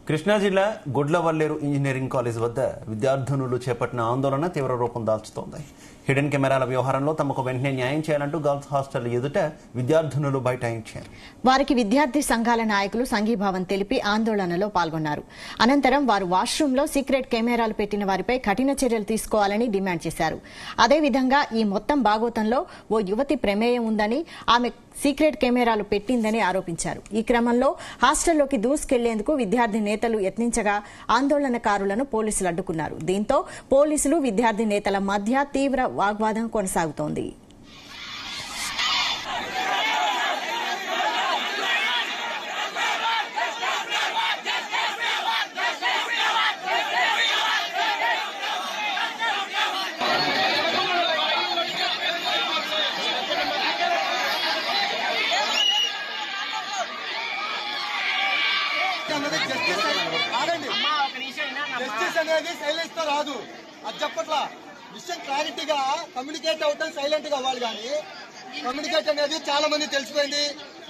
కృష్ణా జిల్లా Gudlavalleru engineering college వద్ద విద్యార్థినులు చేపట్టిన ఆందోళన తీవ్ర రూపం దాల్చుతోంది. హిడెన్ కెమెరాల వ్యవహారంలో తమకు వెంటనే న్యాయం చేయాలంటూ గర్ల్స్ హాస్టల్ ఎదుట విద్యార్థినులు బైఠాయించారు. వారికి విద్యార్థి సంఘాల నాయకులు సంఘీభావం తెలిపి ఆందోళనలో పాల్గొన్నారు. అనంతరం వారు వాష్రూంలో సీక్రెట్ కెమెరాలు పెట్టిన వారిపై కఠిన చర్యలు తీసుకోవాలని డిమాండ్ చేశారు. అదేవిధంగా ఈ మొత్తం బాగోతంలో ఓ యువతి ప్రమేయం ఉందని, ఆమె సీక్రెట్ కెమెరాలు పెట్టిందని ఆరోపించారు. ఈ క్రమంలో హాస్టల్లోకి దూసుకెళ్లేందుకు విద్యార్థి నేతలు యత్నించగా ఆందోళనకారులను పోలీసులు అడ్డుకున్నారు. దీంతో పోలీసులు విద్యార్థి నేతల మధ్య తీవ్ర వాగ్వాదం కొనసాగుతోంది. జస్టిస్ అనేది సైలెన్స్ తో రాదు. అది చెప్పట్లా విషయం క్లారిటీగా కమ్యూనికేట్ అవుతాం, సైలెంట్ గా అవ్వాలి. కానీ కమ్యూనికేట్ అనేది చాలా మంది తెలిసిపోయింది,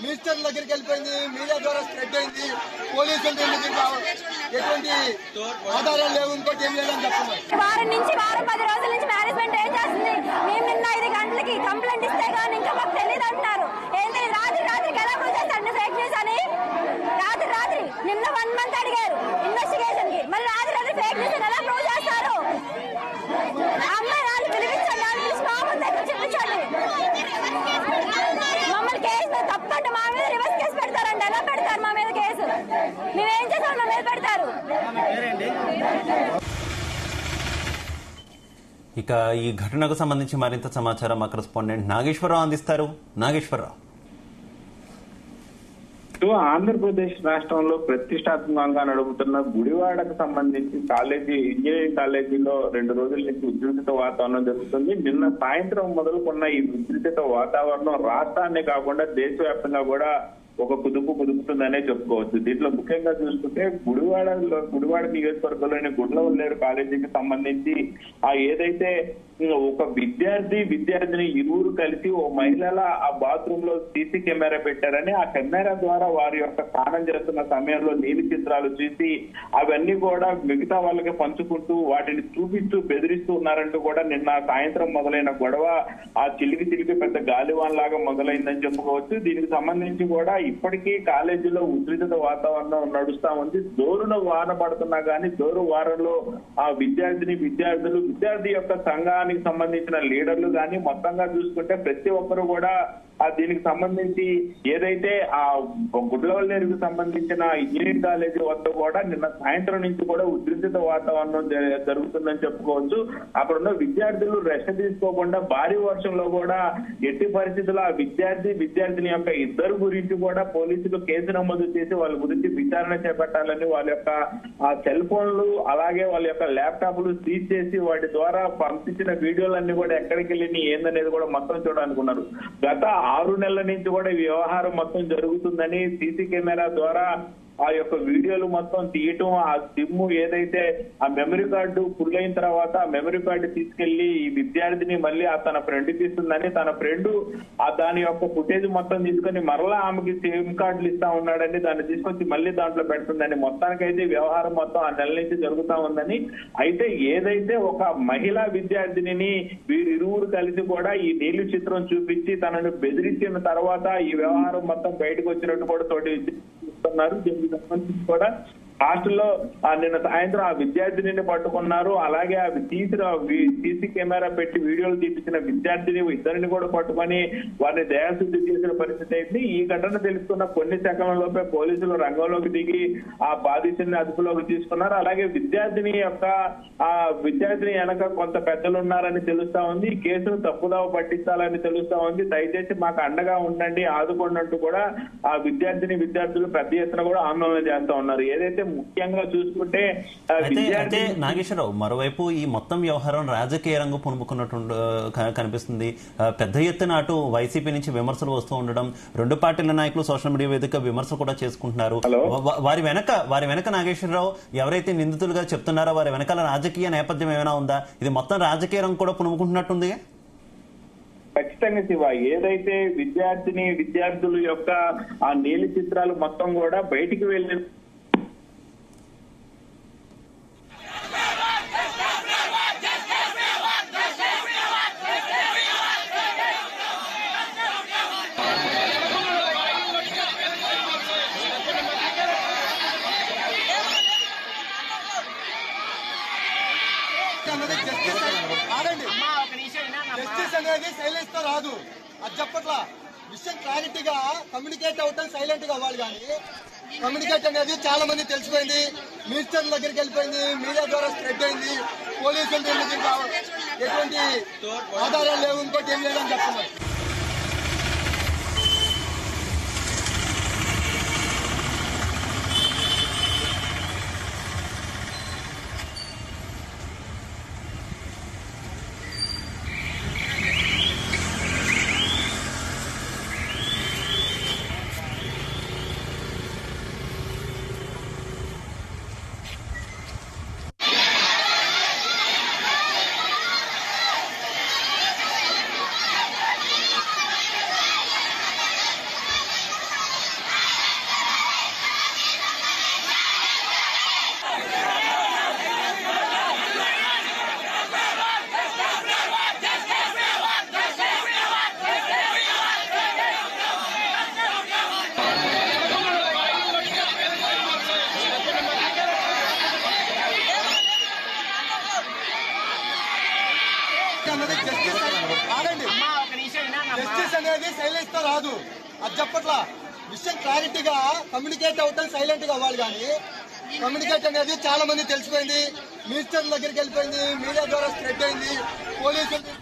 మినిస్టర్ దగ్గరికి వెళ్ళిపోయింది, మీడియా ద్వారా స్ప్రెడ్ అయింది. పోలీసులు ఎటువంటి ఆధారాలు లేవు, ఇంకోటి ఏం లేదని చెప్తున్నారు. వారం 10 రోజుల నుంచి మేనేజ్మెంట్ ఏం చేస్తుంది? మేము నిన్న 5 గంటలకి కంప్లైంట్ ఇస్తే గానీ ఇంకా మాకు తెలియదు అంటున్నారు. ఏంటి రాత్రికి ఎలా ప్రూవ్ చేస్తారండి ఫేక్ న్యూస్ అని? రాత్రి నిన్న 1 మంత్ అడిగారు ఇన్వెస్టిగేషన్ కి, మరి రాత్రి ఫేక్ న్యూస్ ఎలా ప్రూవ్ చేస్తారు? అమ్మాయి వాళ్ళు పిలిపించండి, వాళ్ళు పిలిచి మా ముందు దగ్గర చూపించండి. మమ్మల్ని కేసు తప్పంటే మా మీద రివర్స్ కేసు పెడతారండి. ఎలా పెడతారు మా మీద కేసు? మేమేం చేసాం మా మీద పెడతారు? ఇక ఈ ఘటనకు సంబంధించి మరింత సమాచారం మా కరెస్పాండెంట్ నాగేశ్వరరావు అందిస్తారు. నాగేశ్వరరావు, ఆంధ్రప్రదేశ్ రాష్ట్రంలో ప్రతిష్టాత్మకంగా నడుపుతున్న గుడివాడకు సంబంధించి ఇంజనీరింగ్ కాలేజీలో 2 రోజుల నుంచి ఉద్రిక్తత వాతావరణం జరుగుతుంది. నిన్న సాయంత్రం మొదలుకున్న ఈ ఉద్రిక్తత వాతావరణం రాష్ట్రాన్ని కాకుండా దేశవ్యాప్తంగా కూడా ఒక కుదుపుతుందనే చెప్పుకోవచ్చు. దీంట్లో ముఖ్యంగా చూసుకుంటే గుడివాడ నియోజకవర్గంలోని గుడ్లవల్లేరు కాలేజీకి సంబంధించి ఏదైతే ఒక విద్యార్థిని ఇరువురు కలిసి ఓ మహిళల ఆ బాత్రూమ్ లో సీసీ కెమెరా పెట్టారని, ఆ కెమెరా ద్వారా వారి యొక్క స్నానం చేస్తున్న సమయంలో నీలి చిత్రాలు చూసి అవన్నీ కూడా మిగతా వాళ్ళకి పంచుకుంటూ వాటిని చూపిస్తూ బెదిరిస్తూ ఉన్నారంటూ కూడా నిన్న సాయంత్రం మొదలైన గొడవ ఆ చిలికి పెద్ద గాలివాన్ లాగా మొదలైందని చెప్పుకోవచ్చు. దీనికి సంబంధించి కూడా ఇప్పటికీ కాలేజీలో ఉద్రిక్తత వాతావరణం నడుస్తా ఉంది. జోరున వాన పడుతున్నా గానీ జోరు వారంలో ఆ విద్యార్థి యొక్క సంఘానికి సంబంధించిన లీడర్లు గానీ మొత్తంగా చూసుకుంటే ప్రతి ఒక్కరు కూడా దీనికి సంబంధించి ఏదైతే ఆ గుడ్లవల్లేరుకు సంబంధించిన ఇంజనీరింగ్ కాలేజీ వద్ద కూడా నిన్న సాయంత్రం నుంచి కూడా ఉద్రిక్తత వాతావరణం జరుగుతుందని చెప్పుకోవచ్చు. అక్కడున్న విద్యార్థులు రెస్ట్ తీసుకోకుండా భారీ వర్షంలో కూడా ఎట్టి పరిస్థితుల్లో ఆ విద్యార్థిని యొక్క ఇద్దరు గురించి కూడా పోలీసులు కేసు నమోదు చేసి వాళ్ళ గురించి విచారణ చేపట్టాలని వాళ్ళ యొక్క ఆ సెల్ ఫోన్లు అలాగే వాళ్ళ యొక్క ల్యాప్టాప్లు సీజ్ చేసి వాటి ద్వారా పంపించిన వీడియోలన్నీ కూడా ఎక్కడికి వెళ్ళి ఏందనేది కూడా మొత్తం చూడాలనుకున్నారు. గత 6 నెలల నుంచి కూడా ఈ వ్యవహారం మొత్తం జరుగుతుందని సీసీ కెమెరా ద్వారా ఆ యొక్క వీడియోలు మొత్తం తీయటం, ఆ సిమ్ ఏదైతే ఆ మెమరీ కార్డు ఫుల్ అయిన తర్వాత ఆ మెమరీ కార్డు తీసుకెళ్లి ఈ విద్యార్థిని మళ్ళీ తన ఫ్రెండ్కి ఇస్తుందని, తన ఫ్రెండ్ దాని యొక్క ఫుటేజ్ మొత్తం తీసుకొని మరలా ఆమెకి సిమ్ కార్డులు ఇస్తా ఉన్నాడని, దాన్ని తీసుకొచ్చి మళ్ళీ దాంట్లో పెడుతుందని, మొత్తానికైతే వ్యవహారం మొత్తం ఆ నెల నుంచి జరుగుతా ఉందని. అయితే ఏదైతే ఒక మహిళా విద్యార్థిని వీరిరువురు కలిసి కూడా ఈ నీళ్లు చిత్రం చూపించి తనను బెదిరించిన తర్వాత ఈ వ్యవహారం మొత్తం బయటకు వచ్చినట్టు కూడా తోటి దీనికి సంబంధించి కూడా హాస్టల్లో నిన్న సాయంత్రం ఆ విద్యార్థిని పట్టుకున్నారు. అలాగే అవి సీసీ కెమెరా పెట్టి వీడియోలు తీపించిన విద్యార్థిని ఇద్దరిని కూడా పట్టుకొని వారిని దయాశుద్ధి చేసిన పరిస్థితి అయింది. ఈ ఘటన తెలుసుకున్న కొన్ని సెకండ్లలోపే పోలీసులు రంగంలోకి దిగి ఆ బాధితుడిని అదుపులోకి తీసుకున్నారు. అలాగే విద్యార్థిని వెనక కొంత పెద్దలు ఉన్నారని తెలుస్తా ఉంది. ఈ కేసును తప్పుదావ పట్టించాలని తెలుస్తా ఉంది. దయచేసి మాకు అండగా ఉండండి, ఆదుకోండి అంటూ కూడా ఆ విద్యార్థులు పెద్ద ఎత్తున కూడా ఆందోళన చేస్తా ఉన్నారు. ఏదైతే ముఖ్యంగా చూసుకుంటే నాగేశ్వరరావు, మరోవైపు ఈ మొత్తం వ్యవహారం రాజకీయ రంగు పునుముకున్నట్టు కనిపిస్తుంది. పెద్ద ఎత్తున అటు వైసీపీ నుంచి విమర్శలు వస్తూ ఉండడం, 2 పార్టీల నాయకులు సోషల్ మీడియా వేదిక విమర్శలు కూడా చేసుకుంటున్నారు. వారి వెనక నాగేశ్వరరావు ఎవరైతే నిందితులుగా చెప్తున్నారో వారి వెనకాల రాజకీయ నేపథ్యం ఏమైనా ఉందా? ఇది మొత్తం రాజకీయ రంగు కూడా పునుముకుంటున్నట్టుంది. ఖచ్చితంగా శివ, ఏదైతే విద్యార్థుల యొక్క ఆ నీలి చిత్రాలు మొత్తం కూడా బయటికి వెళ్ళిన అన్నది జస్టిస్ ఆడండి. జస్టిస్ అనేది సైలెన్స్ తో రాదు. అది చెప్పట్లా. విషయం క్లారిటీగా కమ్యూనికేట్ అవటం సైలెంట్ గా అవ్వాలి కానీ కమ్యూనికేట్ అనేది చాలా మంది తెలిసిపోయింది. మినిస్టర్ దగ్గరికి వెళ్ళిపోయింది, మీడియా ద్వారా స్ప్రెడ్ అయింది. పోలీసులు దీనికి ఇంకా ఎటువంటి ఆధారాలు లేవు, ఇంకోటి ఏం లేదని చెప్తున్నారు. అన్నది జస్టిస్ ఆడండి. జస్టిస్ అనేది సైలెన్స్ తో రాదు. అది చెప్పట్లా. విషయం క్లారిటీగా కమ్యూనికేట్ అవటం సైలెంట్ గా అవ్వాలి కానీ కమ్యూనికేట్ అనేది చాలా మంది తెలిసిపోయింది. మినిస్టర్ దగ్గరికి వెళ్ళిపోయింది, మీడియా ద్వారా స్ప్రెడ్ అయింది. పోలీసులు